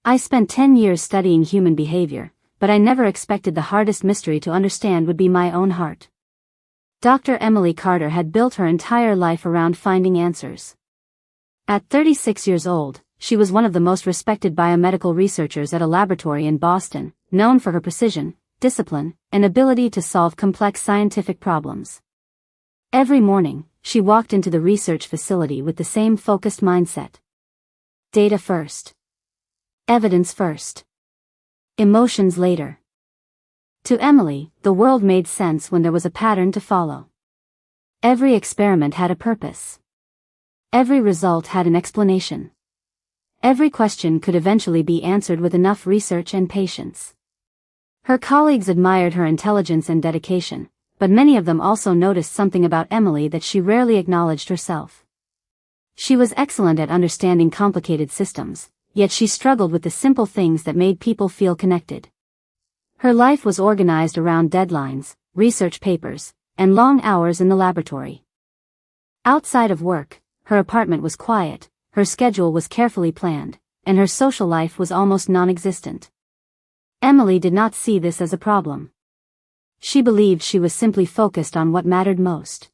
I spent 10 years studying human behavior, but I never expected the hardest mystery to understand would be my own heart. Dr. Emily Carter had built her entire life around finding answers. At 36 years old, she was one of the most respected biomedical researchers at a laboratory in Boston, known for her precision, discipline, and ability to solve complex scientific problems. Every morning, she walked into the research facility with the same focused mindset. Data first. Evidence first. Emotions later. To Emily, the world made sense when there was a pattern to follow. Every experiment had a purpose. Every result had an explanation. Every question could eventually be answered with enough research and patience. Her colleagues admired her intelligence and dedication, but many of them also noticed something about Emily that she rarely acknowledged herself. She was excellent at understanding complicated systems, yet she struggled with the simple things that made people feel connected. Her life was organized around deadlines, research papers, and long hours in the laboratory. Outside of work, her apartment was quiet, her schedule was carefully planned, and her social life was almost non-existent. Emily did not see this as a problem. She believed she was simply focused on what mattered most.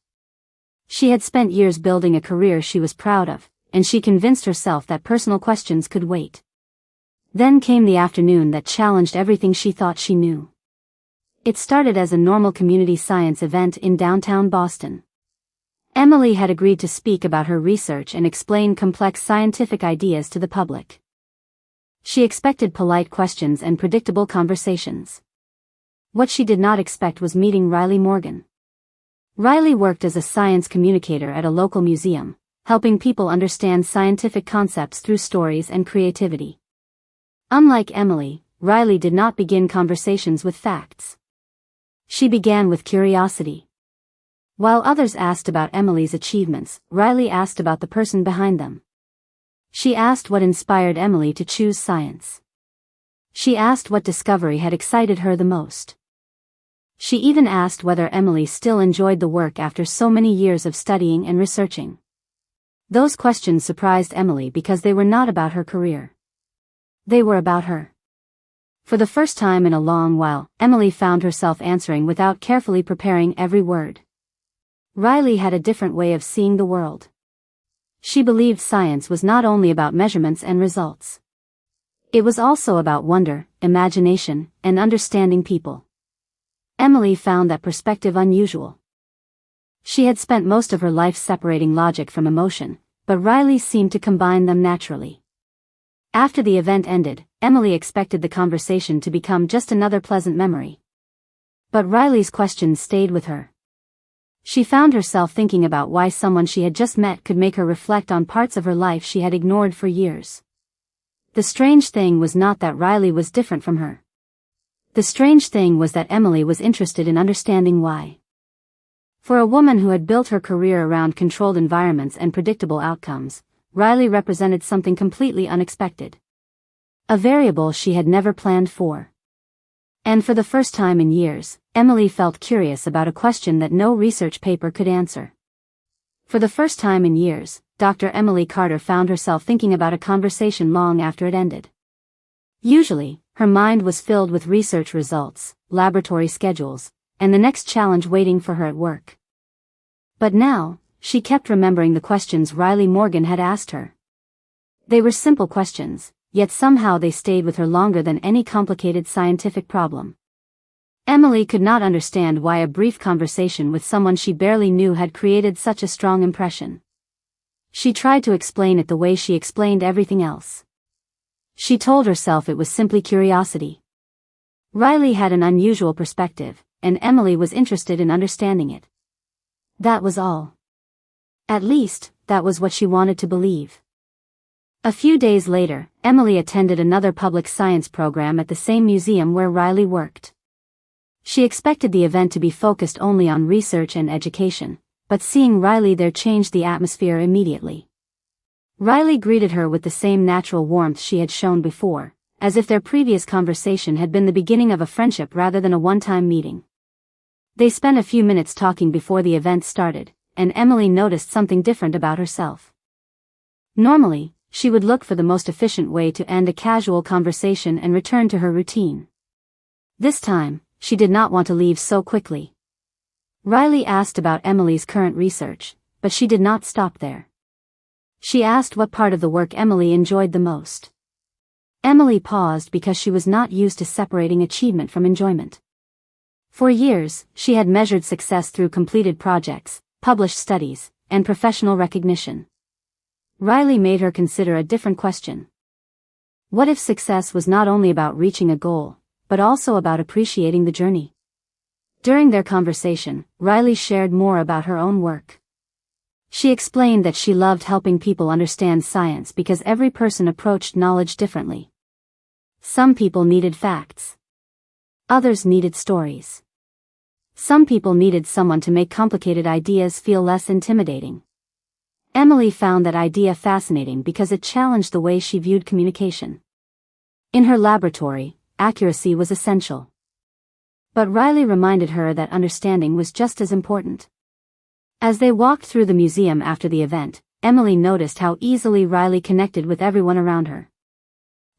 She had spent years building a career she was proud of, and she convinced herself that personal questions could wait. Then came the afternoon that challenged everything she thought she knew. It started as a normal community science event in downtown Boston. Emily had agreed to speak about her research and explain complex scientific ideas to the public. She expected polite questions and predictable conversations. What she did not expect was meeting Riley Morgan. Riley worked as a science communicator at a local museum, helping people understand scientific concepts through stories and creativity. Unlike Emily, Riley did not begin conversations with facts. She began with curiosity. While others asked about Emily's achievements, Riley asked about the person behind them. She asked what inspired Emily to choose science. She asked what discovery had excited her the most. She even asked whether Emily still enjoyed the work after so many years of studying and researching. Those questions surprised Emily because they were not about her career. They were about her. For the first time in a long while, Emily found herself answering without carefully preparing every word. Riley had a different way of seeing the world. She believed science was not only about measurements and results. It was also about wonder, imagination, and understanding people. Emily found that perspective unusual. She had spent most of her life separating logic from emotion, but Riley seemed to combine them naturally. After the event ended, Emily expected the conversation to become just another pleasant memory. But Riley's questions stayed with her. She found herself thinking about why someone she had just met could make her reflect on parts of her life she had ignored for years. The strange thing was not that Riley was different from her. The strange thing was that Emily was interested in understanding why. For a woman who had built her career around controlled environments and predictable outcomes, Riley represented something completely unexpected. A variable she had never planned for. And for the first time in years, Emily felt curious about a question that no research paper could answer. For the first time in years, Dr. Emily Carter found herself thinking about a conversation long after it ended. Usually, her mind was filled with research results, laboratory schedules, and the next challenge waiting for her at work. But now, she kept remembering the questions Riley Morgan had asked her. They were simple questions, yet somehow they stayed with her longer than any complicated scientific problem. Emily could not understand why a brief conversation with someone she barely knew had created such a strong impression. She tried to explain it the way she explained everything else. She told herself it was simply curiosity. Riley had an unusual perspective, and Emily was interested in understanding it. That was all. At least, that was what she wanted to believe. A few days later, Emily attended another public science program at the same museum where Riley worked. She expected the event to be focused only on research and education, but seeing Riley there changed the atmosphere immediately. Riley greeted her with the same natural warmth she had shown before, as if their previous conversation had been the beginning of a friendship rather than a one-time meeting. They spent a few minutes talking before the event started, and Emily noticed something different about herself. Normally, she would look for the most efficient way to end a casual conversation and return to her routine. This time, she did not want to leave so quickly. Riley asked about Emily's current research, but she did not stop there. She asked what part of the work Emily enjoyed the most. Emily paused because she was not used to separating achievement from enjoyment. For years, she had measured success through completed projects, published studies, and professional recognition. Riley made her consider a different question. What if success was not only about reaching a goal, but also about appreciating the journey? During their conversation, Riley shared more about her own work. She explained that she loved helping people understand science because every person approached knowledge differently. Some people needed facts. Others needed stories. Some people needed someone to make complicated ideas feel less intimidating. Emily found that idea fascinating because it challenged the way she viewed communication. In her laboratory, accuracy was essential. But Riley reminded her that understanding was just as important. As they walked through the museum after the event, Emily noticed how easily Riley connected with everyone around her.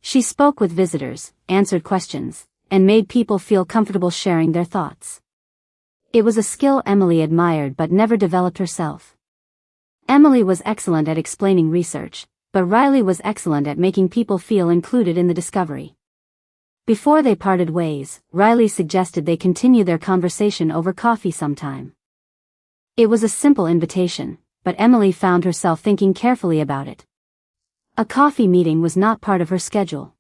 She spoke with visitors, answered questions, and made people feel comfortable sharing their thoughts. It was a skill Emily admired but never developed herself. Emily was excellent at explaining research, but Riley was excellent at making people feel included in the discovery. Before they parted ways, Riley suggested they continue their conversation over coffee sometime. It was a simple invitation, but Emily found herself thinking carefully about it. A coffee meeting was not part of her schedule.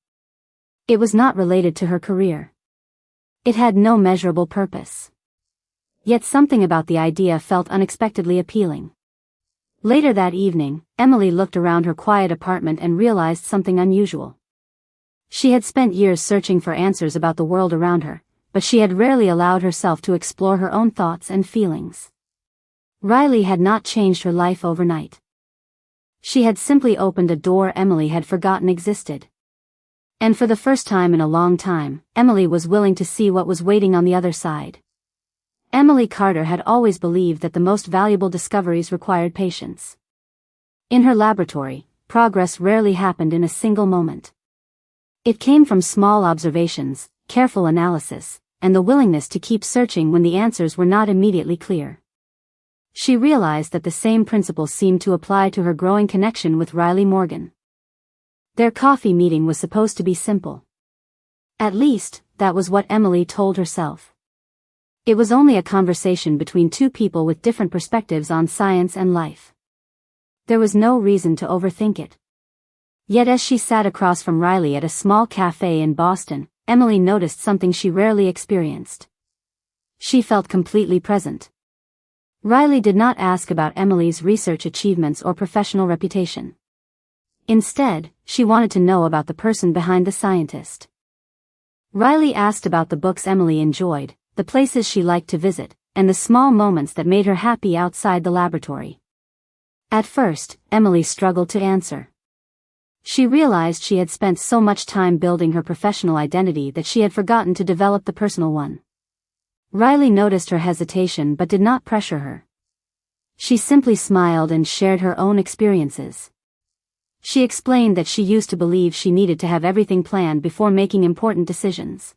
It was not related to her career. It had no measurable purpose. Yet something about the idea felt unexpectedly appealing. Later that evening, Emily looked around her quiet apartment and realized something unusual. She had spent years searching for answers about the world around her, but she had rarely allowed herself to explore her own thoughts and feelings. Riley had not changed her life overnight. She had simply opened a door Emily had forgotten existed. And for the first time in a long time, Emily was willing to see what was waiting on the other side. Emily Carter had always believed that the most valuable discoveries required patience. In her laboratory, progress rarely happened in a single moment. It came from small observations, careful analysis, and the willingness to keep searching when the answers were not immediately clear. She realized that the same principles seemed to apply to her growing connection with Riley Morgan. Their coffee meeting was supposed to be simple. At least, that was what Emily told herself. It was only a conversation between two people with different perspectives on science and life. There was no reason to overthink it. Yet as she sat across from Riley at a small cafe in Boston, Emily noticed something she rarely experienced. She felt completely present. Riley did not ask about Emily's research achievements or professional reputation. Instead, she wanted to know about the person behind the scientist. Riley asked about the books Emily enjoyed, the places she liked to visit, and the small moments that made her happy outside the laboratory. At first, Emily struggled to answer. She realized she had spent so much time building her professional identity that she had forgotten to develop the personal one. Riley noticed her hesitation but did not pressure her. She simply smiled and shared her own experiences. She explained that she used to believe she needed to have everything planned before making important decisions.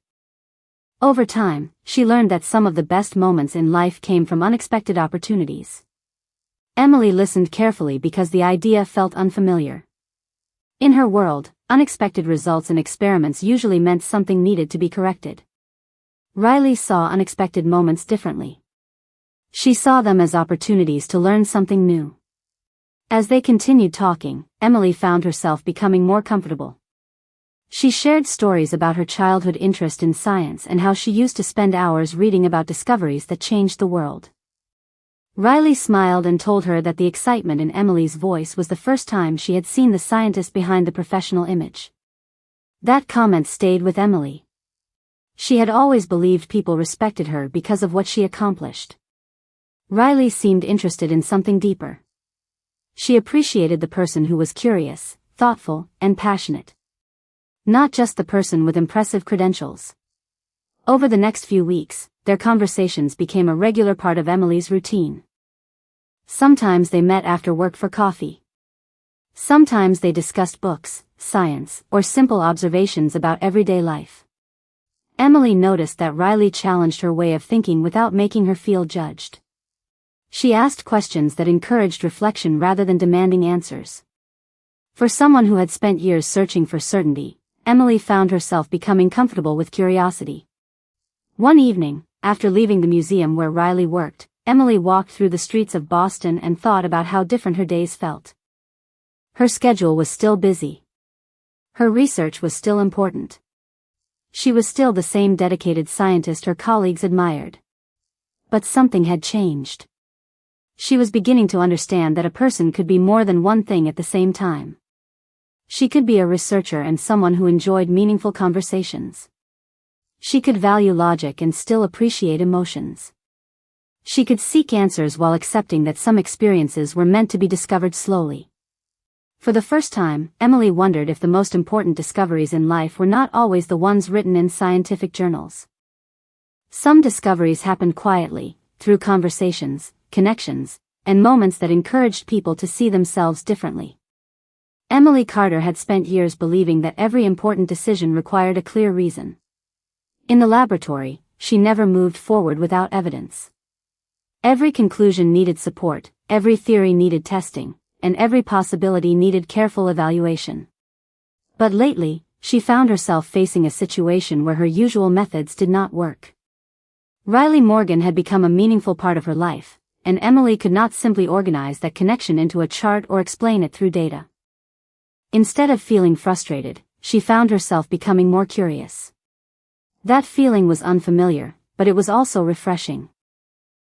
Over time, she learned that some of the best moments in life came from unexpected opportunities. Emily listened carefully because the idea felt unfamiliar. In her world, unexpected results in experiments usually meant something needed to be corrected. Riley saw unexpected moments differently. She saw them as opportunities to learn something new. As they continued talking, Emily found herself becoming more comfortable. She shared stories about her childhood interest in science and how she used to spend hours reading about discoveries that changed the world. Riley smiled and told her that the excitement in Emily's voice was the first time she had seen the scientist behind the professional image. That comment stayed with Emily. She had always believed people respected her because of what she accomplished. Riley seemed interested in something deeper. She appreciated the person who was curious, thoughtful, and passionate. Not just the person with impressive credentials. Over the next few weeks, their conversations became a regular part of Emily's routine. Sometimes they met after work for coffee. Sometimes they discussed books, science, or simple observations about everyday life. Emily noticed that Riley challenged her way of thinking without making her feel judged. She asked questions that encouraged reflection rather than demanding answers. For someone who had spent years searching for certainty, Emily found herself becoming comfortable with curiosity. One evening, after leaving the museum where Riley worked, Emily walked through the streets of Boston and thought about how different her days felt. Her schedule was still busy. Her research was still important. She was still the same dedicated scientist her colleagues admired. But something had changed. She was beginning to understand that a person could be more than one thing at the same time. She could be a researcher and someone who enjoyed meaningful conversations. She could value logic and still appreciate emotions. She could seek answers while accepting that some experiences were meant to be discovered slowly. For the first time, Emily wondered if the most important discoveries in life were not always the ones written in scientific journals. Some discoveries happened quietly, through conversations, connections, and moments that encouraged people to see themselves differently. Emily Carter had spent years believing that every important decision required a clear reason. In the laboratory, she never moved forward without evidence. Every conclusion needed support, every theory needed testing, and every possibility needed careful evaluation. But lately, she found herself facing a situation where her usual methods did not work. Riley Morgan had become a meaningful part of her life, and Emily could not simply organize that connection into a chart or explain it through data. Instead of feeling frustrated, she found herself becoming more curious. That feeling was unfamiliar, but it was also refreshing.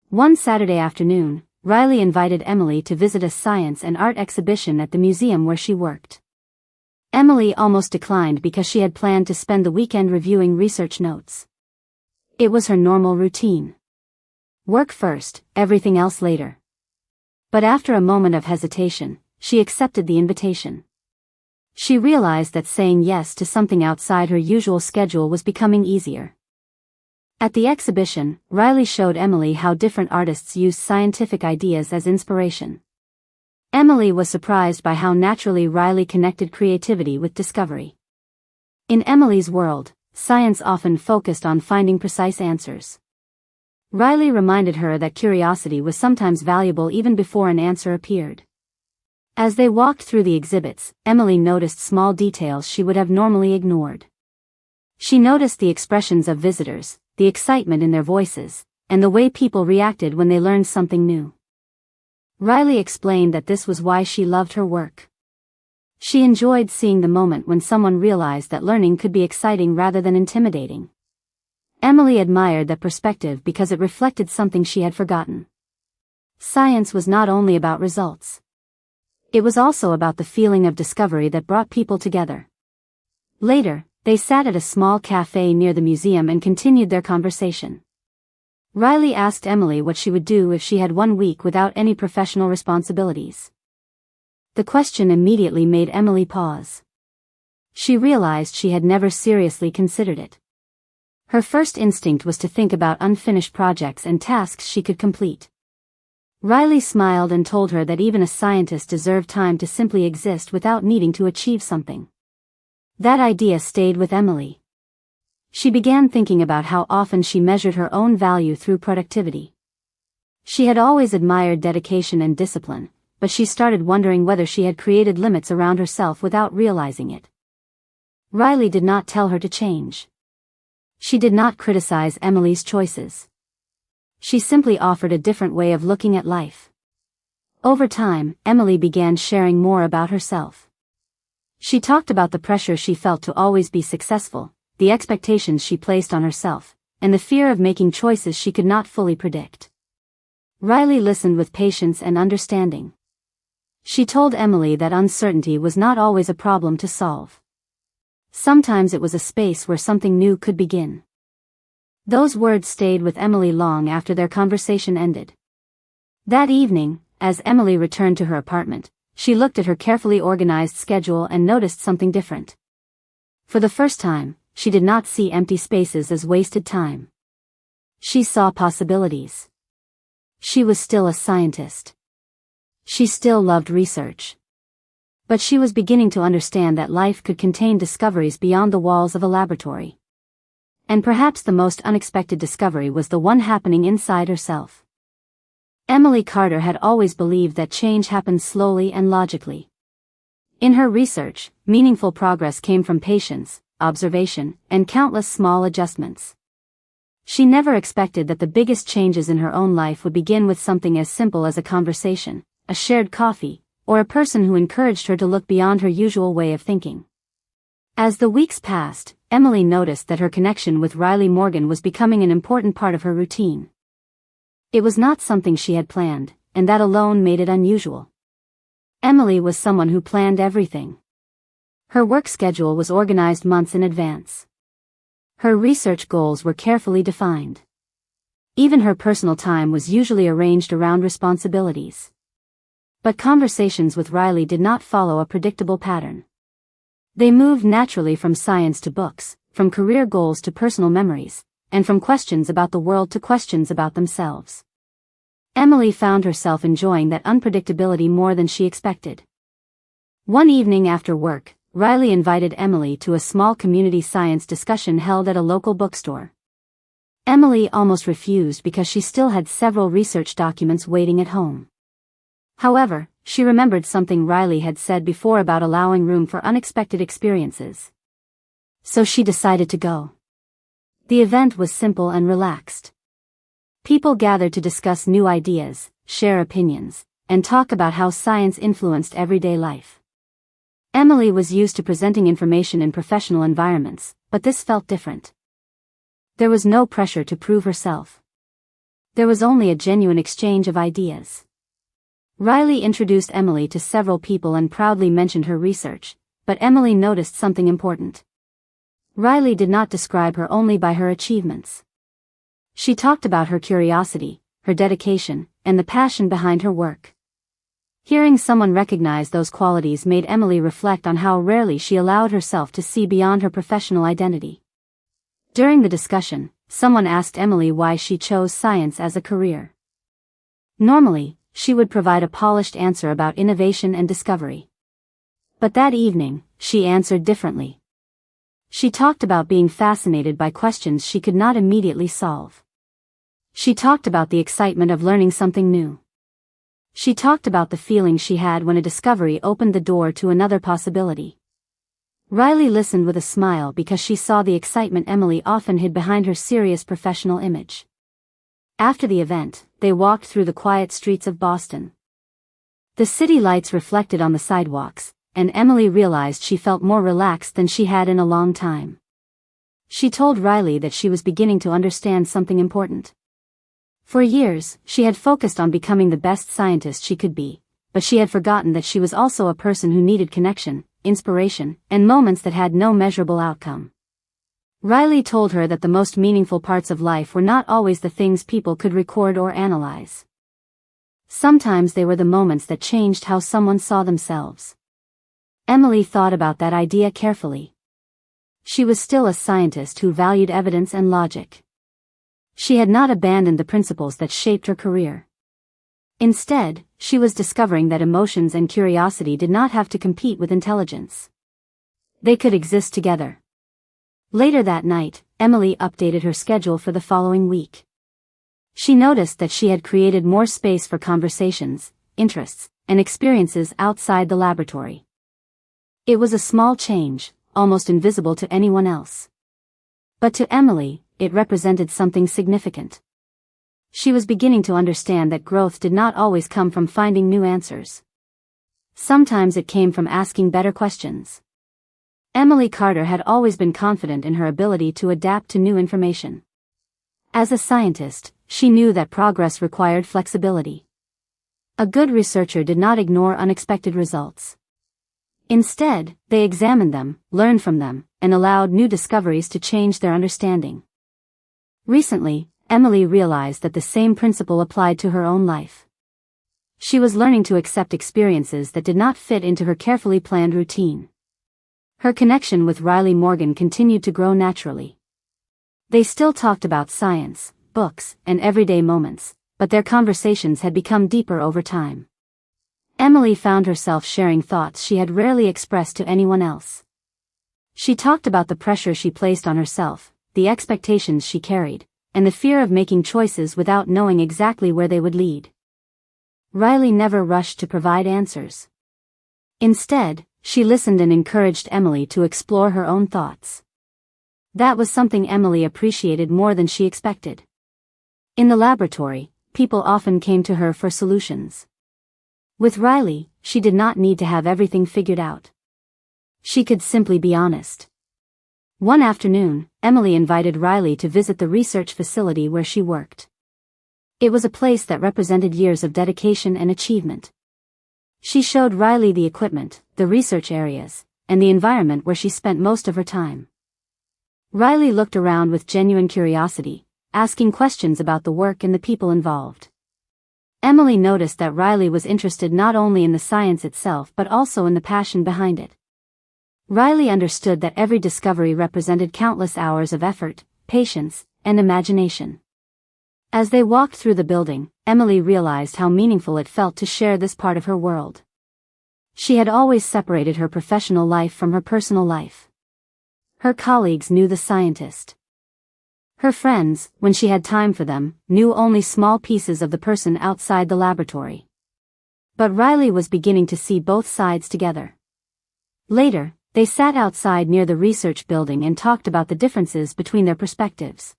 One Saturday afternoon, Riley invited Emily to visit a science and art exhibition at the museum where she worked. Emily almost declined because she had planned to spend the weekend reviewing research notes. It was her normal routine. Work first, everything else later. But after a moment of hesitation, she accepted the invitation. She realized that saying yes to something outside her usual schedule was becoming easier. At the exhibition, Riley showed Emily how different artists used scientific ideas as inspiration. Emily was surprised by how naturally Riley connected creativity with discovery. In Emily's world, science often focused on finding precise answers. Riley reminded her that curiosity was sometimes valuable even before an answer appeared. As they walked through the exhibits, Emily noticed small details she would have normally ignored. She noticed the expressions of visitors, the excitement in their voices, and the way people reacted when they learned something new. Riley explained that this was why she loved her work. She enjoyed seeing the moment when someone realized that learning could be exciting rather than intimidating. Emily admired that perspective because it reflected something she had forgotten. Science was not only about results. It was also about the feeling of discovery that brought people together. Later, they sat at a small cafe near the museum and continued their conversation. Riley asked Emily what she would do if she had 1 week without any professional responsibilities. The question immediately made Emily pause. She realized she had never seriously considered it. Her first instinct was to think about unfinished projects and tasks she could complete. Riley smiled and told her that even a scientist deserved time to simply exist without needing to achieve something. That idea stayed with Emily. She began thinking about how often she measured her own value through productivity. She had always admired dedication and discipline, but she started wondering whether she had created limits around herself without realizing it. Riley did not tell her to change. She did not criticize Emily's choices. She simply offered a different way of looking at life. Over time, Emily began sharing more about herself. She talked about the pressure she felt to always be successful, the expectations she placed on herself, and the fear of making choices she could not fully predict. Riley listened with patience and understanding. She told Emily that uncertainty was not always a problem to solve. Sometimes it was a space where something new could begin. Those words stayed with Emily long after their conversation ended. That evening, as Emily returned to her apartment, she looked at her carefully organized schedule and noticed something different. For the first time, she did not see empty spaces as wasted time. She saw possibilities. She was still a scientist. She still loved research. But she was beginning to understand that life could contain discoveries beyond the walls of a laboratory. And perhaps the most unexpected discovery was the one happening inside herself. Emily Carter had always believed that change happened slowly and logically. In her research, meaningful progress came from patience, observation, and countless small adjustments. She never expected that the biggest changes in her own life would begin with something as simple as a conversation, a shared coffee, or a person who encouraged her to look beyond her usual way of thinking. As the weeks passed, Emily noticed that her connection with Riley Morgan was becoming an important part of her routine. It was not something she had planned, and that alone made it unusual. Emily was someone who planned everything. Her work schedule was organized months in advance. Her research goals were carefully defined. Even her personal time was usually arranged around responsibilities. But conversations with Riley did not follow a predictable pattern. They moved naturally from science to books, from career goals to personal memories, and from questions about the world to questions about themselves. Emily found herself enjoying that unpredictability more than she expected. One evening after work, Riley invited Emily to a small community science discussion held at a local bookstore. Emily almost refused because she still had several research documents waiting at home. However, she remembered something Riley had said before about allowing room for unexpected experiences. So she decided to go. The event was simple and relaxed. People gathered to discuss new ideas, share opinions, and talk about how science influenced everyday life. Emily was used to presenting information in professional environments, but this felt different. There was no pressure to prove herself. There was only a genuine exchange of ideas. Riley introduced Emily to several people and proudly mentioned her research, but Emily noticed something important. Riley did not describe her only by her achievements. She talked about her curiosity, her dedication, and the passion behind her work. Hearing someone recognize those qualities made Emily reflect on how rarely she allowed herself to see beyond her professional identity. During the discussion, someone asked Emily why she chose science as a career. Normally, she would provide a polished answer about innovation and discovery. But that evening, she answered differently. She talked about being fascinated by questions she could not immediately solve. She talked about the excitement of learning something new. She talked about the feeling she had when a discovery opened the door to another possibility. Riley listened with a smile because she saw the excitement Emily often hid behind her serious professional image. After the event, they walked through the quiet streets of Boston. The city lights reflected on the sidewalks, and Emily realized she felt more relaxed than she had in a long time. She told Riley that she was beginning to understand something important. For years, she had focused on becoming the best scientist she could be, but she had forgotten that she was also a person who needed connection, inspiration, and moments that had no measurable outcome. Riley told her that the most meaningful parts of life were not always the things people could record or analyze. Sometimes they were the moments that changed how someone saw themselves. Emily thought about that idea carefully. She was still a scientist who valued evidence and logic. She had not abandoned the principles that shaped her career. Instead, she was discovering that emotions and curiosity did not have to compete with intelligence. They could exist together. Later that night, Emily updated her schedule for the following week. She noticed that she had created more space for conversations, interests, and experiences outside the laboratory. It was a small change, almost invisible to anyone else. But to Emily, it represented something significant. She was beginning to understand that growth did not always come from finding new answers. Sometimes it came from asking better questions. Emily Carter had always been confident in her ability to adapt to new information. As a scientist, she knew that progress required flexibility. A good researcher did not ignore unexpected results. Instead, they examined them, learned from them, and allowed new discoveries to change their understanding. Recently, Emily realized that the same principle applied to her own life. She was learning to accept experiences that did not fit into her carefully planned routine. Her connection with Riley Morgan continued to grow naturally. They still talked about science, books, and everyday moments, but their conversations had become deeper over time. Emily found herself sharing thoughts she had rarely expressed to anyone else. She talked about the pressure she placed on herself, the expectations she carried, and the fear of making choices without knowing exactly where they would lead. Riley never rushed to provide answers. Instead, she listened and encouraged Emily to explore her own thoughts. That was something Emily appreciated more than she expected. In the laboratory, people often came to her for solutions. With Riley, she did not need to have everything figured out. She could simply be honest. One afternoon, Emily invited Riley to visit the research facility where she worked. It was a place that represented years of dedication and achievement. She showed Riley the equipment, the research areas, and the environment where she spent most of her time. Riley looked around with genuine curiosity, asking questions about the work and the people involved. Emily noticed that Riley was interested not only in the science itself but also in the passion behind it. Riley understood that every discovery represented countless hours of effort, patience, and imagination. As they walked through the building, Emily realized how meaningful it felt to share this part of her world. She had always separated her professional life from her personal life. Her colleagues knew the scientist. Her friends, when she had time for them, knew only small pieces of the person outside the laboratory. But Riley was beginning to see both sides together. Later, they sat outside near the research building and talked about the differences between their perspectives.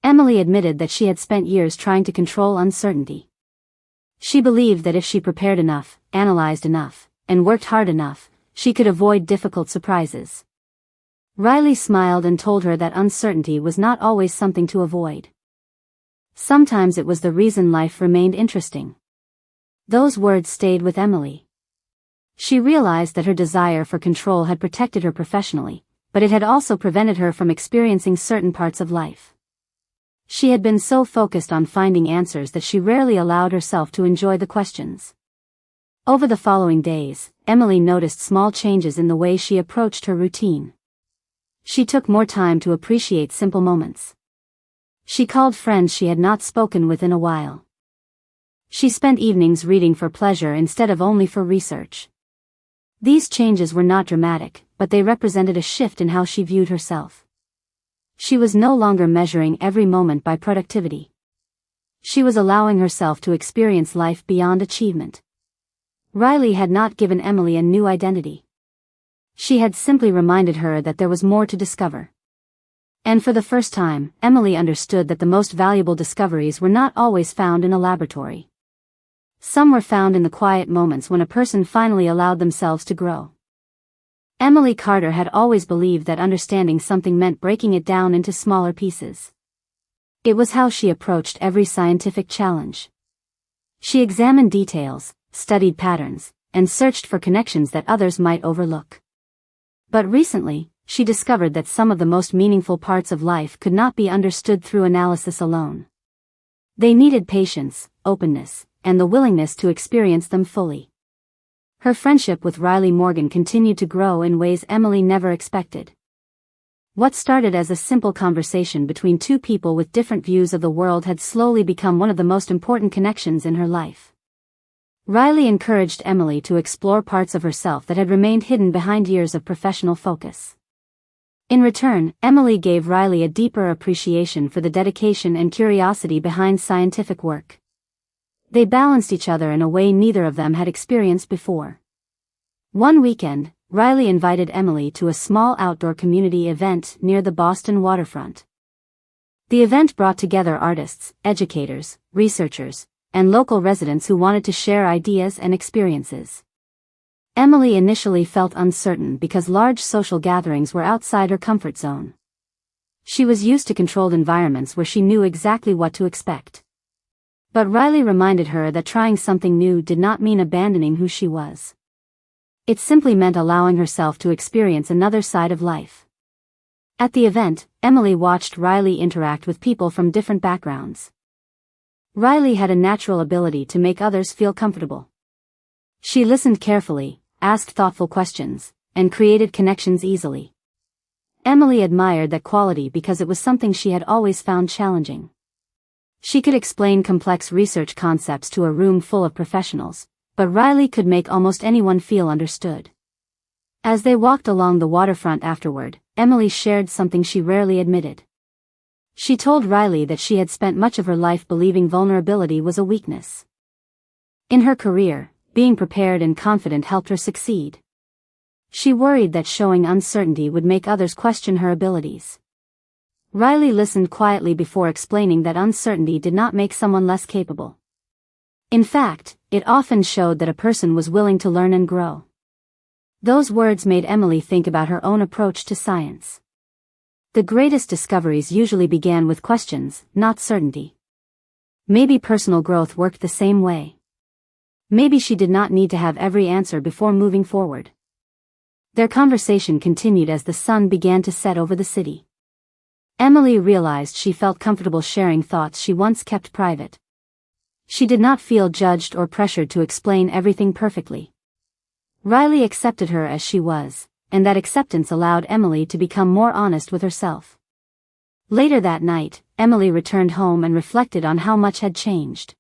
Emily admitted that she had spent years trying to control uncertainty. She believed that if she prepared enough, analyzed enough, and worked hard enough, she could avoid difficult surprises. Riley smiled and told her that uncertainty was not always something to avoid. Sometimes it was the reason life remained interesting. Those words stayed with Emily. She realized that her desire for control had protected her professionally, but it had also prevented her from experiencing certain parts of life. She had been so focused on finding answers that she rarely allowed herself to enjoy the questions. Over the following days, Emily noticed small changes in the way she approached her routine. She took more time to appreciate simple moments. She called friends she had not spoken with in a while. She spent evenings reading for pleasure instead of only for research. These changes were not dramatic, but they represented a shift in how she viewed herself. She was no longer measuring every moment by productivity. She was allowing herself to experience life beyond achievement. Riley had not given Emily a new identity. She had simply reminded her that there was more to discover. And for the first time, Emily understood that the most valuable discoveries were not always found in a laboratory. Some were found in the quiet moments when a person finally allowed themselves to grow. Emily Carter had always believed that understanding something meant breaking it down into smaller pieces. It was how she approached every scientific challenge. She examined details, studied patterns, and searched for connections that others might overlook. But recently, she discovered that some of the most meaningful parts of life could not be understood through analysis alone. They needed patience, openness, and the willingness to experience them fully. Her friendship with Riley Morgan continued to grow in ways Emily never expected. What started as a simple conversation between two people with different views of the world had slowly become one of the most important connections in her life. Riley encouraged Emily to explore parts of herself that had remained hidden behind years of professional focus. In return, Emily gave Riley a deeper appreciation for the dedication and curiosity behind scientific work. They balanced each other in a way neither of them had experienced before. One weekend, Riley invited Emily to a small outdoor community event near the Boston waterfront. The event brought together artists, educators, researchers, and local residents who wanted to share ideas and experiences. Emily initially felt uncertain because large social gatherings were outside her comfort zone. She was used to controlled environments where she knew exactly what to expect. But Riley reminded her that trying something new did not mean abandoning who she was. It simply meant allowing herself to experience another side of life. At the event, Emily watched Riley interact with people from different backgrounds. Riley had a natural ability to make others feel comfortable. She listened carefully, asked thoughtful questions, and created connections easily. Emily admired that quality because it was something she had always found challenging. She could explain complex research concepts to a room full of professionals, but Riley could make almost anyone feel understood. As they walked along the waterfront afterward, Emily shared something she rarely admitted. She told Riley that she had spent much of her life believing vulnerability was a weakness. In her career, being prepared and confident helped her succeed. She worried that showing uncertainty would make others question her abilities. Riley listened quietly before explaining that uncertainty did not make someone less capable. In fact, it often showed that a person was willing to learn and grow. Those words made Emily think about her own approach to science. The greatest discoveries usually began with questions, not certainty. Maybe personal growth worked the same way. Maybe she did not need to have every answer before moving forward. Their conversation continued as the sun began to set over the city. Emily realized she felt comfortable sharing thoughts she once kept private. She did not feel judged or pressured to explain everything perfectly. Riley accepted her as she was, and that acceptance allowed Emily to become more honest with herself. Later that night, Emily returned home and reflected on how much had changed.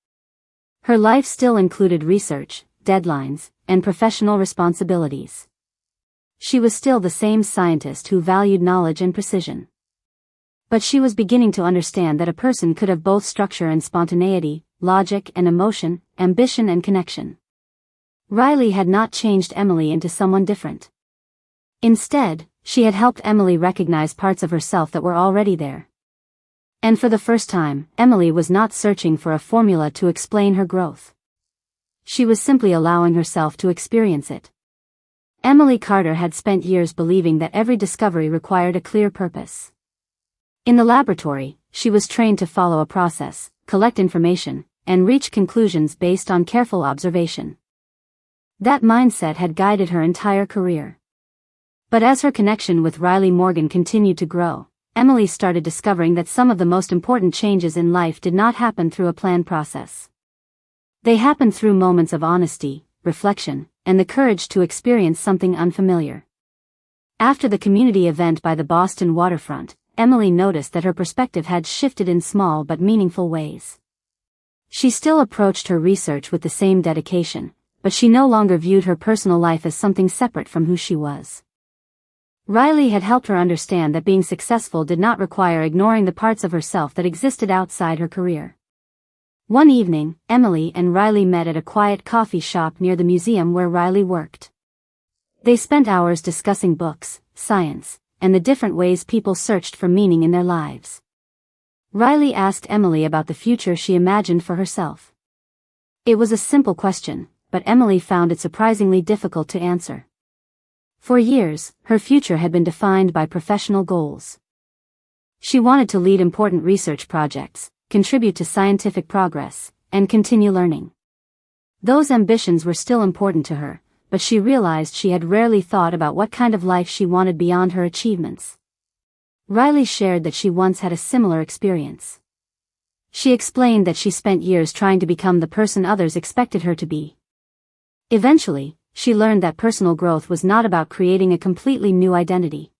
Her life still included research, deadlines, and professional responsibilities. She was still the same scientist who valued knowledge and precision. But she was beginning to understand that a person could have both structure and spontaneity, logic and emotion, ambition and connection. Riley had not changed Emily into someone different. Instead, she had helped Emily recognize parts of herself that were already there. And for the first time, Emily was not searching for a formula to explain her growth. She was simply allowing herself to experience it. Emily Carter had spent years believing that every discovery required a clear purpose. In the laboratory, she was trained to follow a process, collect information, and reach conclusions based on careful observation. That mindset had guided her entire career. But as her connection with Riley Morgan continued to grow, Emily started discovering that some of the most important changes in life did not happen through a planned process. They happened through moments of honesty, reflection, and the courage to experience something unfamiliar. After the community event by the Boston waterfront, Emily noticed that her perspective had shifted in small but meaningful ways. She still approached her research with the same dedication, but she no longer viewed her personal life as something separate from who she was. Riley had helped her understand that being successful did not require ignoring the parts of herself that existed outside her career. One evening, Emily and Riley met at a quiet coffee shop near the museum where Riley worked. They spent hours discussing books, science, and the different ways people searched for meaning in their lives. Riley asked Emily about the future she imagined for herself. It was a simple question, but Emily found it surprisingly difficult to answer. For years, her future had been defined by professional goals. She wanted to lead important research projects, contribute to scientific progress, and continue learning. Those ambitions were still important to her, but she realized she had rarely thought about what kind of life she wanted beyond her achievements. Riley shared that she once had a similar experience. She explained that she spent years trying to become the person others expected her to be. Eventually, she learned that personal growth was not about creating a completely new identity.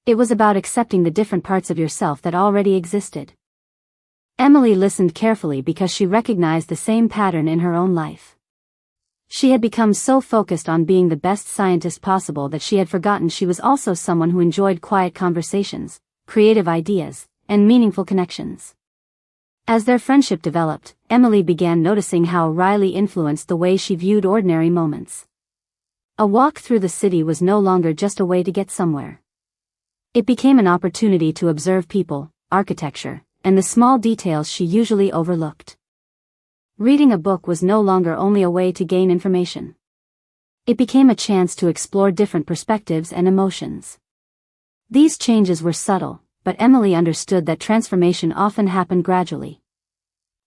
It was about accepting the different parts of yourself that already existed. Emily listened carefully because she recognized the same pattern in her own life. She had become so focused on being the best scientist possible that she had forgotten she was also someone who enjoyed quiet conversations, creative ideas, and meaningful connections. As their friendship developed, Emily began noticing how Riley influenced the way she viewed ordinary moments. A walk through the city was no longer just a way to get somewhere. It became an opportunity to observe people, architecture, and the small details she usually overlooked. Reading a book was no longer only a way to gain information. It became a chance to explore different perspectives and emotions. These changes were subtle, but Emily understood that transformation often happened gradually.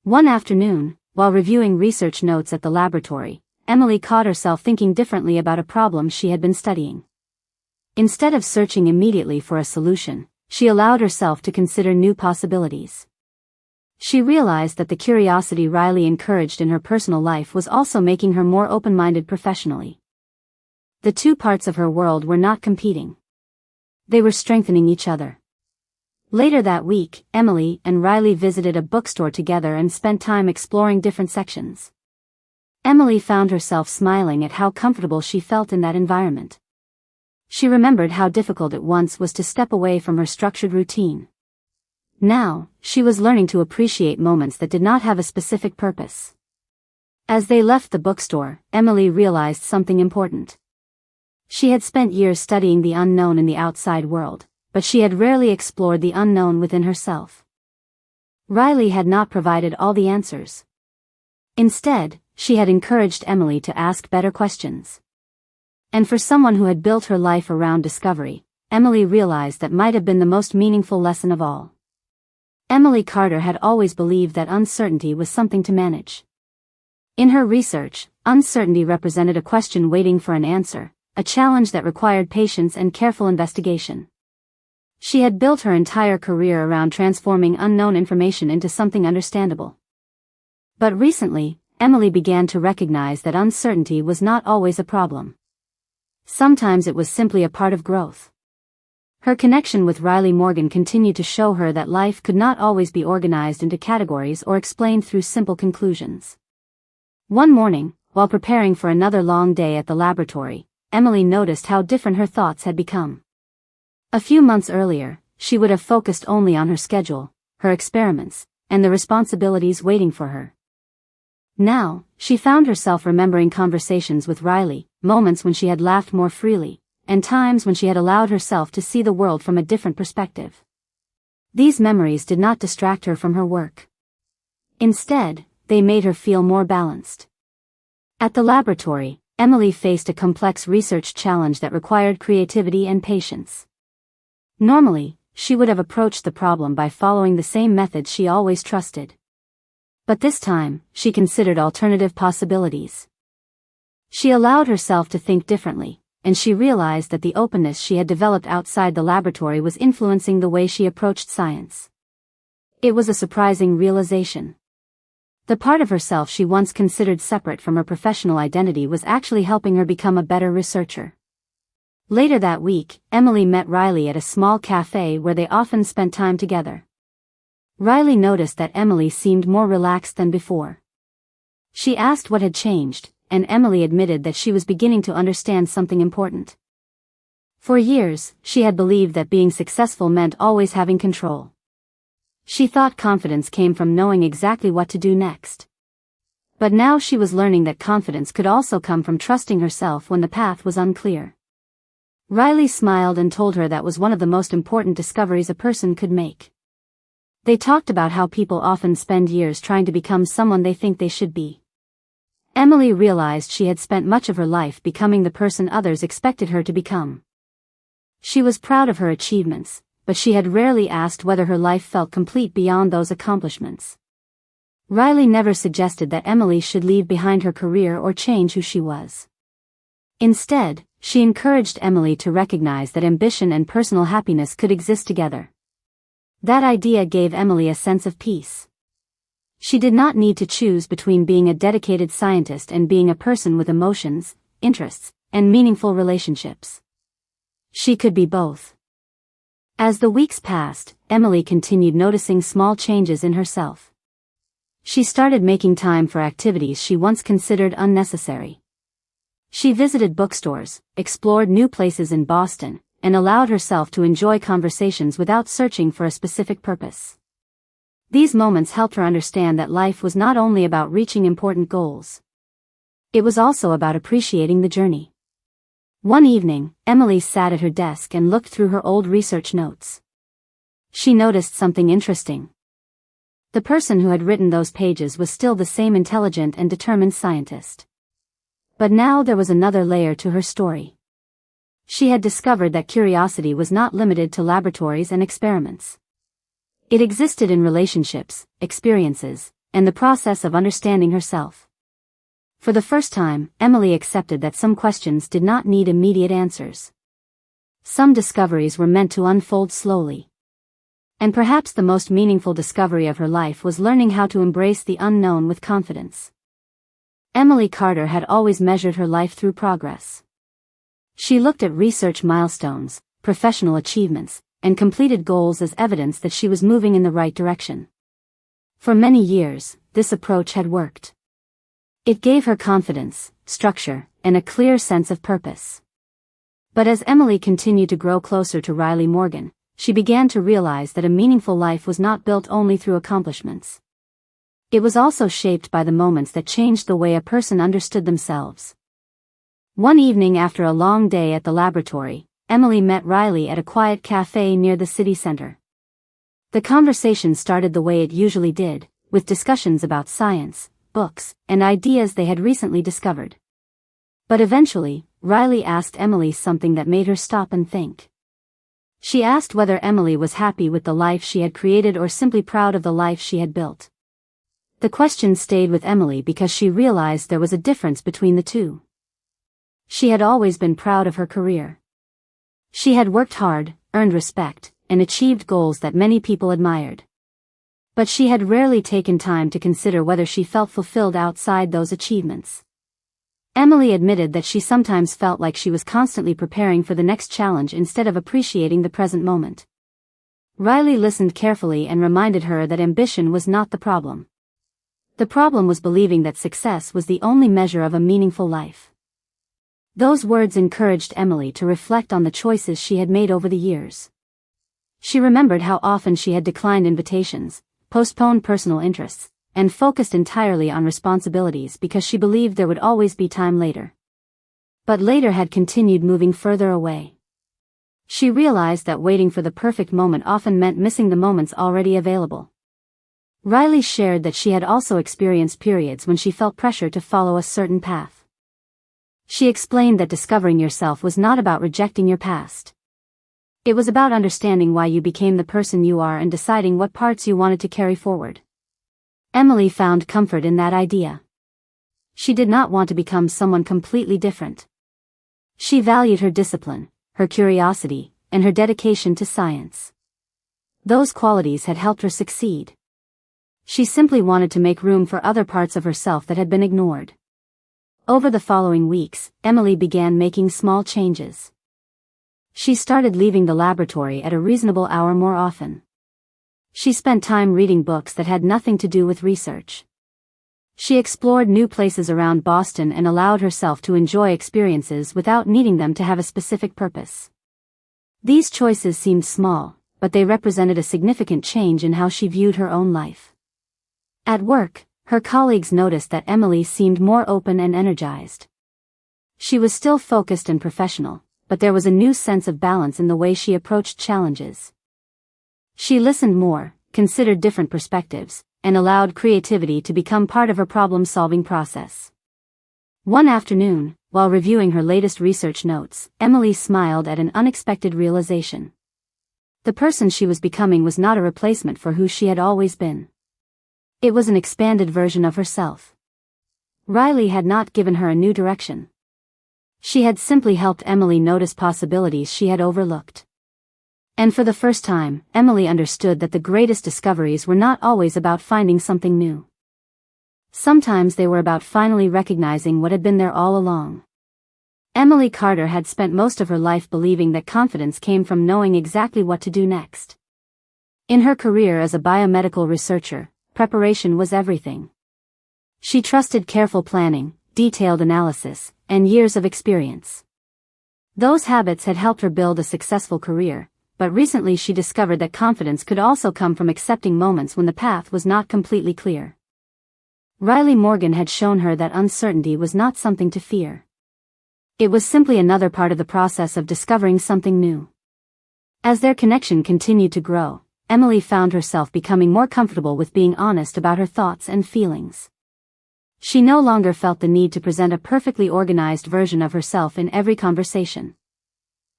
One afternoon, while reviewing research notes at the laboratory, Emily caught herself thinking differently about a problem she had been studying. Instead of searching immediately for a solution, she allowed herself to consider new possibilities. She realized that the curiosity Riley encouraged in her personal life was also making her more open-minded professionally. The two parts of her world were not competing. They were strengthening each other. Later that week, Emily and Riley visited a bookstore together and spent time exploring different sections. Emily found herself smiling at how comfortable she felt in that environment. She remembered how difficult it once was to step away from her structured routine. Now, she was learning to appreciate moments that did not have a specific purpose. As they left the bookstore, Emily realized something important. She had spent years studying the unknown in the outside world, but she had rarely explored the unknown within herself. Riley had not provided all the answers. Instead, she had encouraged Emily to ask better questions. And for someone who had built her life around discovery, Emily realized that might have been the most meaningful lesson of all. Emily Carter had always believed that uncertainty was something to manage. In her research, uncertainty represented a question waiting for an answer, a challenge that required patience and careful investigation. She had built her entire career around transforming unknown information into something understandable. But recently, Emily began to recognize that uncertainty was not always a problem. Sometimes it was simply a part of growth. Her connection with Riley Morgan continued to show her that life could not always be organized into categories or explained through simple conclusions. One morning, while preparing for another long day at the laboratory, Emily noticed how different her thoughts had become. A few months earlier, she would have focused only on her schedule, her experiments, and the responsibilities waiting for her. Now, she found herself remembering conversations with Riley, moments when she had laughed more freely, and times when she had allowed herself to see the world from a different perspective. These memories did not distract her from her work. Instead, they made her feel more balanced. At the laboratory, Emily faced a complex research challenge that required creativity and patience. Normally, she would have approached the problem by following the same methods she always trusted. But this time, she considered alternative possibilities. She allowed herself to think differently, and she realized that the openness she had developed outside the laboratory was influencing the way she approached science. It was a surprising realization. The part of herself she once considered separate from her professional identity was actually helping her become a better researcher. Later that week, Emily met Riley at a small cafe where they often spent time together. Riley noticed that Emily seemed more relaxed than before. She asked what had changed, and Emily admitted that she was beginning to understand something important. For years, she had believed that being successful meant always having control. She thought confidence came from knowing exactly what to do next. But now she was learning that confidence could also come from trusting herself when the path was unclear. Riley smiled and told her that was one of the most important discoveries a person could make. They talked about how people often spend years trying to become someone they think they should be. Emily realized she had spent much of her life becoming the person others expected her to become. She was proud of her achievements, but she had rarely asked whether her life felt complete beyond those accomplishments. Riley never suggested that Emily should leave behind her career or change who she was. Instead, she encouraged Emily to recognize that ambition and personal happiness could exist together. That idea gave Emily a sense of peace. She did not need to choose between being a dedicated scientist and being a person with emotions, interests, and meaningful relationships. She could be both. As the weeks passed, Emily continued noticing small changes in herself. She started making time for activities she once considered unnecessary. She visited bookstores, explored new places in Boston, and allowed herself to enjoy conversations without searching for a specific purpose. These moments helped her understand that life was not only about reaching important goals. It was also about appreciating the journey. One evening, Emily sat at her desk and looked through her old research notes. She noticed something interesting. The person who had written those pages was still the same intelligent and determined scientist. But now there was another layer to her story. She had discovered that curiosity was not limited to laboratories and experiments. It existed in relationships, experiences, and the process of understanding herself. For the first time, Emily accepted that some questions did not need immediate answers. Some discoveries were meant to unfold slowly. And perhaps the most meaningful discovery of her life was learning how to embrace the unknown with confidence. Emily Carter had always measured her life through progress. She looked at research milestones, professional achievements, and completed goals as evidence that she was moving in the right direction. For many years, this approach had worked. It gave her confidence, structure, and a clear sense of purpose. But as Emily continued to grow closer to Riley Morgan, she began to realize that a meaningful life was not built only through accomplishments. It was also shaped by the moments that changed the way a person understood themselves. One evening after a long day at the laboratory, Emily met Riley at a quiet cafe near the city center. The conversation started the way it usually did, with discussions about science, books, and ideas they had recently discovered. But eventually, Riley asked Emily something that made her stop and think. She asked whether Emily was happy with the life she had created or simply proud of the life she had built. The question stayed with Emily because she realized there was a difference between the two. She had always been proud of her career. She had worked hard, earned respect, and achieved goals that many people admired. But she had rarely taken time to consider whether she felt fulfilled outside those achievements. Emily admitted that she sometimes felt like she was constantly preparing for the next challenge instead of appreciating the present moment. Riley listened carefully and reminded her that ambition was not the problem. The problem was believing that success was the only measure of a meaningful life. Those words encouraged Emily to reflect on the choices she had made over the years. She remembered how often she had declined invitations, postponed personal interests, and focused entirely on responsibilities because she believed there would always be time later. But later had continued moving further away. She realized that waiting for the perfect moment often meant missing the moments already available. Riley shared that she had also experienced periods when she felt pressure to follow a certain path. She explained that discovering yourself was not about rejecting your past. It was about understanding why you became the person you are and deciding what parts you wanted to carry forward. Emily found comfort in that idea. She did not want to become someone completely different. She valued her discipline, her curiosity, and her dedication to science. Those qualities had helped her succeed. She simply wanted to make room for other parts of herself that had been ignored. Over the following weeks, Emily began making small changes. She started leaving the laboratory at a reasonable hour more often. She spent time reading books that had nothing to do with research. She explored new places around Boston and allowed herself to enjoy experiences without needing them to have a specific purpose. These choices seemed small, but they represented a significant change in how she viewed her own life. At work, her colleagues noticed that Emily seemed more open and energized. She was still focused and professional, but there was a new sense of balance in the way she approached challenges. She listened more, considered different perspectives, and allowed creativity to become part of her problem-solving process. One afternoon, while reviewing her latest research notes, Emily smiled at an unexpected realization. The person she was becoming was not a replacement for who she had always been. It was an expanded version of herself. Riley had not given her a new direction. She had simply helped Emily notice possibilities she had overlooked. And for the first time, Emily understood that the greatest discoveries were not always about finding something new. Sometimes they were about finally recognizing what had been there all along. Emily Carter had spent most of her life believing that confidence came from knowing exactly what to do next. In her career as a biomedical researcher, preparation was everything. She trusted careful planning, detailed analysis, and years of experience. Those habits had helped her build a successful career, but recently she discovered that confidence could also come from accepting moments when the path was not completely clear. Riley Morgan had shown her that uncertainty was not something to fear. It was simply another part of the process of discovering something new. As their connection continued to grow, Emily found herself becoming more comfortable with being honest about her thoughts and feelings. She no longer felt the need to present a perfectly organized version of herself in every conversation.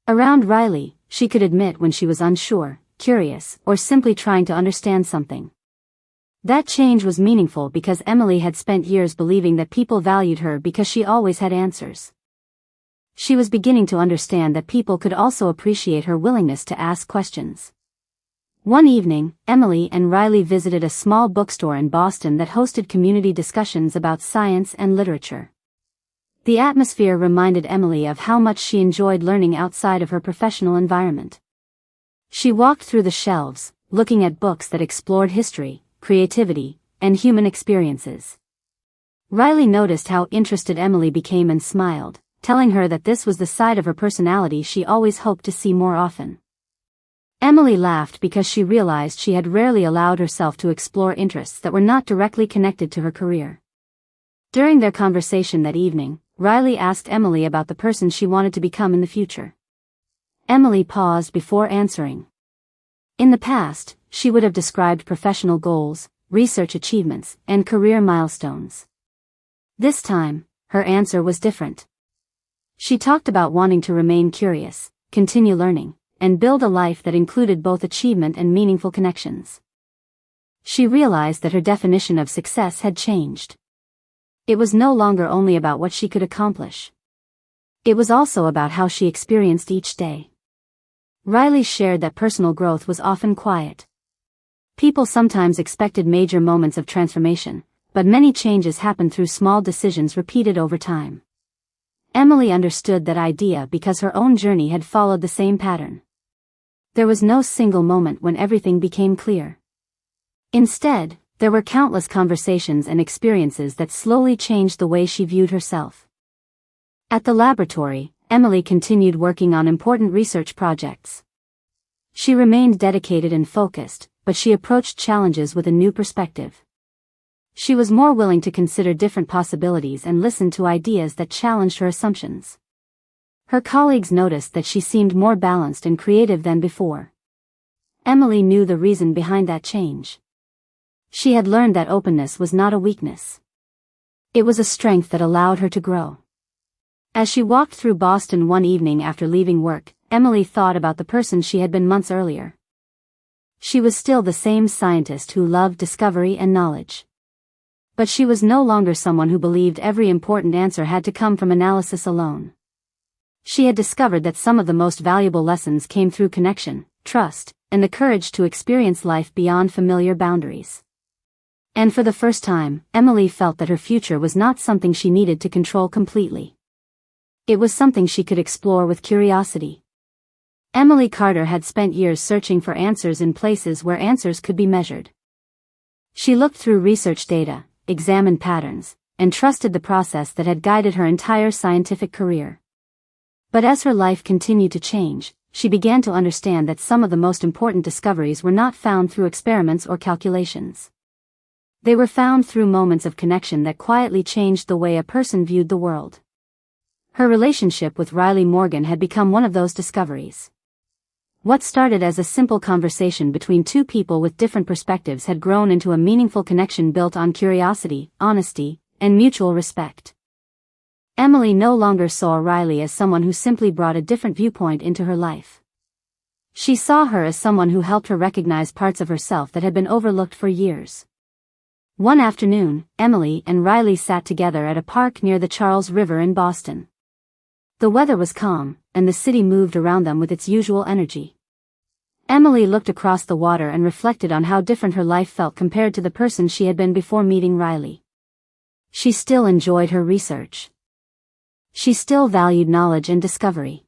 Around Riley, she could admit when she was unsure, curious, or simply trying to understand something. That change was meaningful because Emily had spent years believing that people valued her because she always had answers. She was beginning to understand that people could also appreciate her willingness to ask questions. One evening, Emily and Riley visited a small bookstore in Boston that hosted community discussions about science and literature. The atmosphere reminded Emily of how much she enjoyed learning outside of her professional environment. She walked through the shelves, looking at books that explored history, creativity, and human experiences. Riley noticed how interested Emily became and smiled, telling her that this was the side of her personality she always hoped to see more often. Emily laughed because she realized she had rarely allowed herself to explore interests that were not directly connected to her career. During their conversation that evening, Riley asked Emily about the person she wanted to become in the future. Emily paused before answering. In the past, she would have described professional goals, research achievements, and career milestones. This time, her answer was different. She talked about wanting to remain curious, continue learning, and build a life that included both achievement and meaningful connections. She realized that her definition of success had changed. It was no longer only about what she could accomplish. It was also about how she experienced each day. Riley shared that personal growth was often quiet. People sometimes expected major moments of transformation, but many changes happened through small decisions repeated over time. Emily understood that idea because her own journey had followed the same pattern. There was no single moment when everything became clear. Instead, there were countless conversations and experiences that slowly changed the way she viewed herself. At the laboratory, Emily continued working on important research projects. She remained dedicated and focused, but she approached challenges with a new perspective. She was more willing to consider different possibilities and listen to ideas that challenged her assumptions. Her colleagues noticed that she seemed more balanced and creative than before. Emily knew the reason behind that change. She had learned that openness was not a weakness. It was a strength that allowed her to grow. As she walked through Boston one evening after leaving work, Emily thought about the person she had been months earlier. She was still the same scientist who loved discovery and knowledge. But she was no longer someone who believed every important answer had to come from analysis alone. She had discovered that some of the most valuable lessons came through connection, trust, and the courage to experience life beyond familiar boundaries. And for the first time, Emily felt that her future was not something she needed to control completely. It was something she could explore with curiosity. Emily Carter had spent years searching for answers in places where answers could be measured. She looked through research data, examined patterns, and trusted the process that had guided her entire scientific career. But as her life continued to change, she began to understand that some of the most important discoveries were not found through experiments or calculations. They were found through moments of connection that quietly changed the way a person viewed the world. Her relationship with Riley Morgan had become one of those discoveries. What started as a simple conversation between two people with different perspectives had grown into a meaningful connection built on curiosity, honesty, and mutual respect. Emily no longer saw Riley as someone who simply brought a different viewpoint into her life. She saw her as someone who helped her recognize parts of herself that had been overlooked for years. One afternoon, Emily and Riley sat together at a park near the Charles River in Boston. The weather was calm, and the city moved around them with its usual energy. Emily looked across the water and reflected on how different her life felt compared to the person she had been before meeting Riley. She still enjoyed her research. She still valued knowledge and discovery.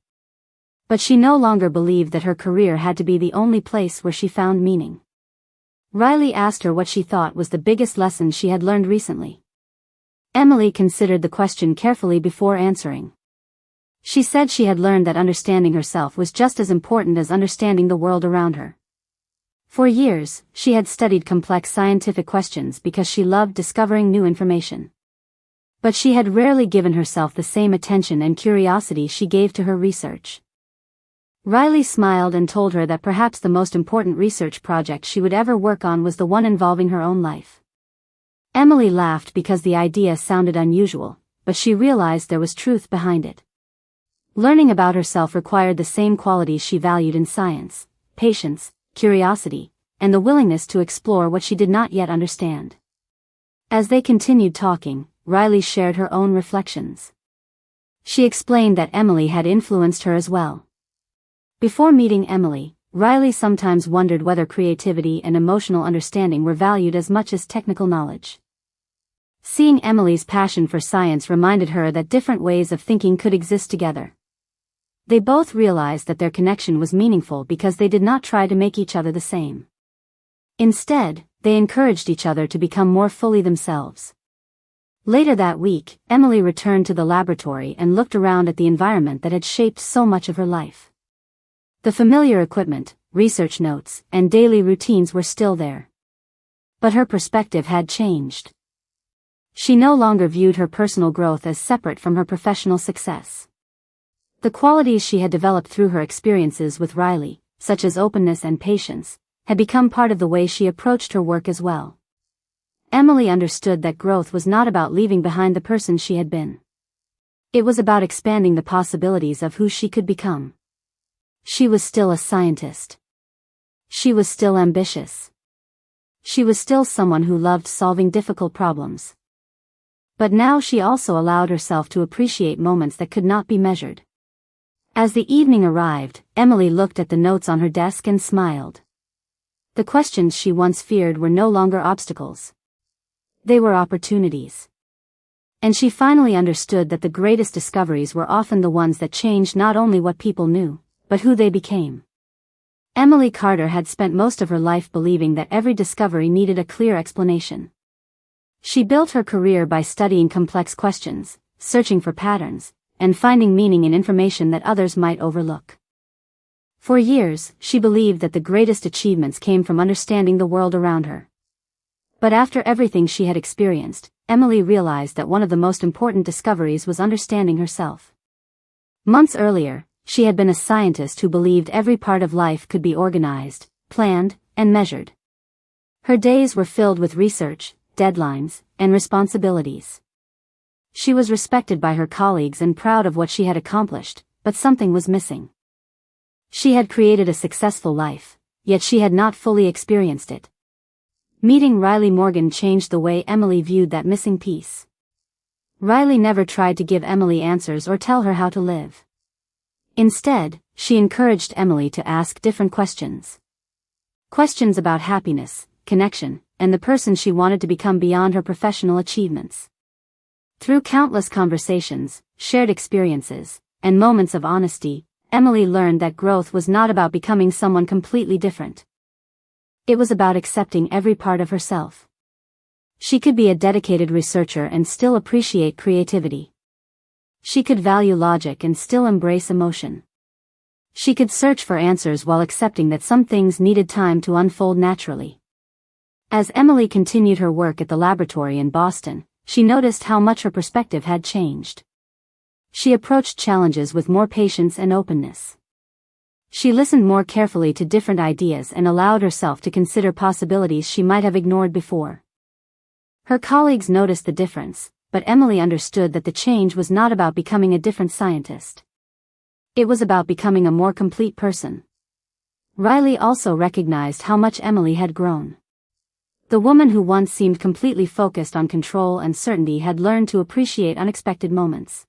But she no longer believed that her career had to be the only place where she found meaning. Riley asked her what she thought was the biggest lesson she had learned recently. Emily considered the question carefully before answering. She said she had learned that understanding herself was just as important as understanding the world around her. For years, she had studied complex scientific questions because she loved discovering new information. But she had rarely given herself the same attention and curiosity she gave to her research. Riley smiled and told her that perhaps the most important research project she would ever work on was the one involving her own life. Emily laughed because the idea sounded unusual, but she realized there was truth behind it. Learning about herself required the same qualities she valued in science: patience, curiosity, and the willingness to explore what she did not yet understand. As they continued talking, Riley shared her own reflections. She explained that Emily had influenced her as well. Before meeting Emily, Riley sometimes wondered whether creativity and emotional understanding were valued as much as technical knowledge. Seeing Emily's passion for science reminded her that different ways of thinking could exist together. They both realized that their connection was meaningful because they did not try to make each other the same. Instead, they encouraged each other to become more fully themselves. Later that week, Emily returned to the laboratory and looked around at the environment that had shaped so much of her life. The familiar equipment, research notes, and daily routines were still there. But her perspective had changed. She no longer viewed her personal growth as separate from her professional success. The qualities she had developed through her experiences with Riley, such as openness and patience, had become part of the way she approached her work as well. Emily understood that growth was not about leaving behind the person she had been. It was about expanding the possibilities of who she could become. She was still a scientist. She was still ambitious. She was still someone who loved solving difficult problems. But now she also allowed herself to appreciate moments that could not be measured. As the evening arrived, Emily looked at the notes on her desk and smiled. The questions she once feared were no longer obstacles. They were opportunities. And she finally understood that the greatest discoveries were often the ones that changed not only what people knew, but who they became. Emily Carter had spent most of her life believing that every discovery needed a clear explanation. She built her career by studying complex questions, searching for patterns, and finding meaning in information that others might overlook. For years, she believed that the greatest achievements came from understanding the world around her. But after everything she had experienced, Emily realized that one of the most important discoveries was understanding herself. Months earlier, she had been a scientist who believed every part of life could be organized, planned, and measured. Her days were filled with research, deadlines, and responsibilities. She was respected by her colleagues and proud of what she had accomplished, but something was missing. She had created a successful life, yet she had not fully experienced it. Meeting Riley Morgan changed the way Emily viewed that missing piece. Riley never tried to give Emily answers or tell her how to live. Instead, she encouraged Emily to ask different questions. Questions about happiness, connection, and the person she wanted to become beyond her professional achievements. Through countless conversations, shared experiences, and moments of honesty, Emily learned that growth was not about becoming someone completely different. It was about accepting every part of herself. She could be a dedicated researcher and still appreciate creativity. She could value logic and still embrace emotion. She could search for answers while accepting that some things needed time to unfold naturally. As Emily continued her work at the laboratory in Boston, she noticed how much her perspective had changed. She approached challenges with more patience and openness. She listened more carefully to different ideas and allowed herself to consider possibilities she might have ignored before. Her colleagues noticed the difference, but Emily understood that the change was not about becoming a different scientist. It was about becoming a more complete person. Riley also recognized how much Emily had grown. The woman who once seemed completely focused on control and certainty had learned to appreciate unexpected moments.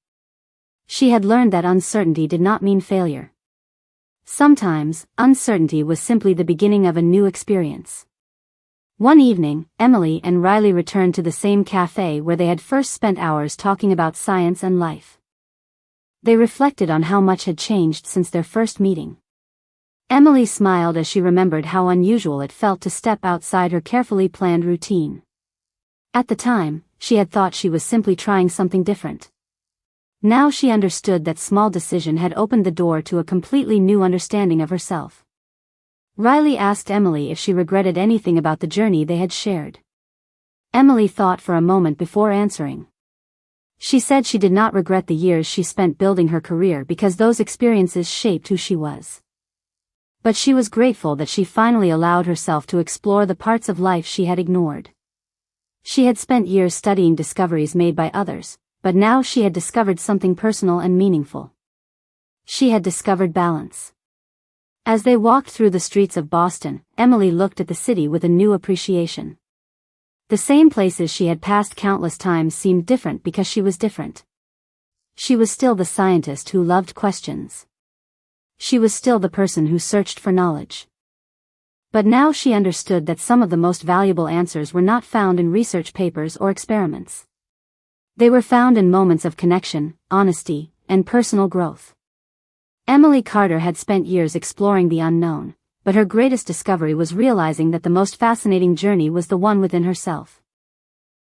She had learned that uncertainty did not mean failure. Sometimes, uncertainty was simply the beginning of a new experience. One evening, Emily and Riley returned to the same cafe where they had first spent hours talking about science and life. They reflected on how much had changed since their first meeting. Emily smiled as she remembered how unusual it felt to step outside her carefully planned routine. At the time, she had thought she was simply trying something different. Now she understood that small decision had opened the door to a completely new understanding of herself. Riley asked Emily if she regretted anything about the journey they had shared. Emily thought for a moment before answering. She said she did not regret the years she spent building her career because those experiences shaped who she was. But she was grateful that she finally allowed herself to explore the parts of life she had ignored. She had spent years studying discoveries made by others, but now she had discovered something personal and meaningful. She had discovered balance. As they walked through the streets of Boston, Emily looked at the city with a new appreciation. The same places she had passed countless times seemed different because she was different. She was still the scientist who loved questions. She was still the person who searched for knowledge. But now she understood that some of the most valuable answers were not found in research papers or experiments. They were found in moments of connection, honesty, and personal growth. Emily Carter had spent years exploring the unknown, but her greatest discovery was realizing that the most fascinating journey was the one within herself.